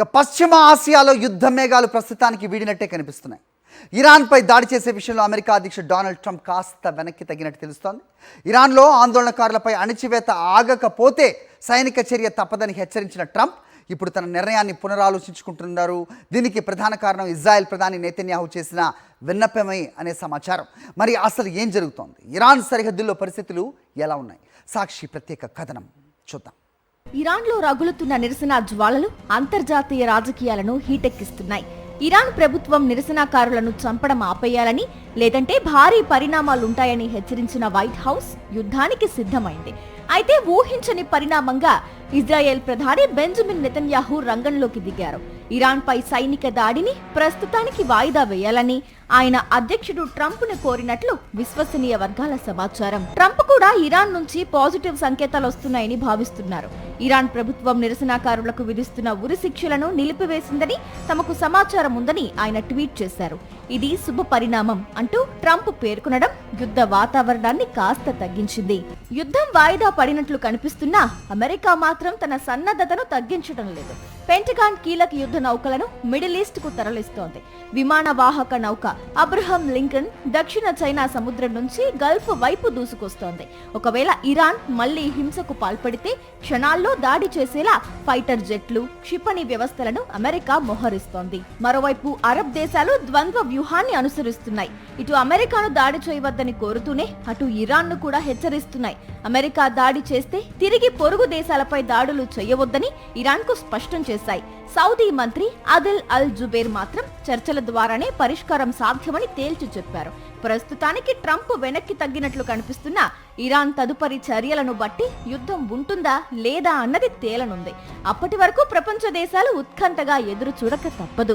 పశ్చిమ ఆసియాలో యుద్ధ మేఘాలు ప్రస్తుతానికి వీడినట్టే కనిపిస్తున్నాయి. ఇరాన్పై దాడి చేసే విషయంలో అమెరికా అధ్యక్షుడు డొనాల్డ్ ట్రంప్ కాస్త వెనక్కి తగ్గినట్టు తెలుస్తోంది. ఇరాన్లో ఆందోళనకారులపై అణచివేత ఆగకపోతే సైనిక చర్య తప్పదని హెచ్చరించిన ట్రంప్ ఇప్పుడు తన నిర్ణయాన్ని పునరాలోచించుకుంటున్నారు. దీనికి ప్రధాన కారణం ఇజ్రాయెల్ ప్రధాని నెతన్యాహు చేసిన విన్నపమే అనే సమాచారం. మరి అసలు ఏం జరుగుతోంది? ఇరాన్ సరిహద్దుల్లో పరిస్థితులు ఎలా ఉన్నాయి? సాక్షి ప్రత్యేక కథనం చూద్దాం. ఇరాన్లో రగులుతున్న నిరసన జ్వాలలు అంతర్జాతీయ రాజకీయాలను హీటెక్కిస్తున్నాయి. ఇరాన్ ప్రభుత్వం నిరసనకారులను చంపడం ఆపేయాలని, లేదంటే భారీ పరిణామాలుంటాయని హెచ్చరించిన వైట్ హౌస్ యుద్ధానికి సిద్ధమైంది. అయితే ఊహించని పరిణామంగా ఇజ్రాయెల్ ప్రధాని బెంజమిన్ నెతన్యాహు రంగంలోకి దిగారు. ఇరాన్పై సైనిక దాడిని ప్రస్తుతానికి వాయిదా వేయాలని ఆయన అధ్యక్షుడు ట్రంప్ను కోరినట్లు విశ్వసనీయ వర్గాల సమాచారం. ట్రంప్ కూడా ఇరాన్ నుంచి పాజిటివ్ సంకేతాలు వస్తున్నాయని భావిస్తున్నారు. ఇరాన్ ప్రభుత్వం నిరసనకారులకు విధిస్తున్న ఉరి శిక్షలను నిలిపివేసిందని తమకు సమాచారం ఉందని ఆయన ట్వీట్ చేశారు. ఇది శుభ పరిణామం అంటూ ట్రంప్ పేర్కొనడం యుద్ధ వాతావరణాన్ని కాస్త తగ్గించింది. యుద్ధం వాయిదా పడినట్లు కనిపిస్తున్నా అమెరికా మాత్రం తన సన్నద్ధతను తగ్గించడం లేదు. పెంటగాన్ కీలక యుద్ధ నౌకలను మిడిల్ ఈస్ట్ కు తరలిస్తోంది. విమాన వాహక నౌక అబ్రహం లింకన్ దక్షిణ చైనా సముద్రం నుంచి గల్ఫ్ వైపు దూసుకొస్తోంది. ఒకవేళ ఇరాన్ మళ్లీ హింసకు పాల్పడితే క్షణాల్లో దాడి చేసేలా ఫైటర్ జెట్లు, క్షిపణి వ్యవస్థలను అమెరికా మోహరిస్తోంది. మరోవైపు అరబ్ దేశాలు ద్వంద్వ వ్యూహాన్ని అనుసరిస్తున్నాయి. ఇటు అమెరికాను దాడి చేయవద్దని కోరుతూనే అటు ఇరాన్ ను కూడా హెచ్చరిస్తున్నాయి. అమెరికా దాడి చేస్తే తిరిగి పొరుగు దేశాలపై దాడులు చేయవద్దని ఇరాన్ కు స్పష్టం చేశాయి. సౌదీ మంత్రి అదిల్ అల్ జుబేర్ మాత్రం చర్చల ద్వారానే పరిష్కారం సాధ్యమని తేల్చి చెప్పారు. ప్రస్తుతానికి ట్రంప్ వెనక్కి తగ్గినట్లు కనిపిస్తున్న ఇరాన్ తదుపరి చర్యలను బట్టి యుద్ధం ఉంటుందా లేదా అన్నది తేలనుంది. అప్పటి వరకు ప్రపంచ దేశాలు ఉత్కంఠగా ఎదురు చూడక తప్పదు.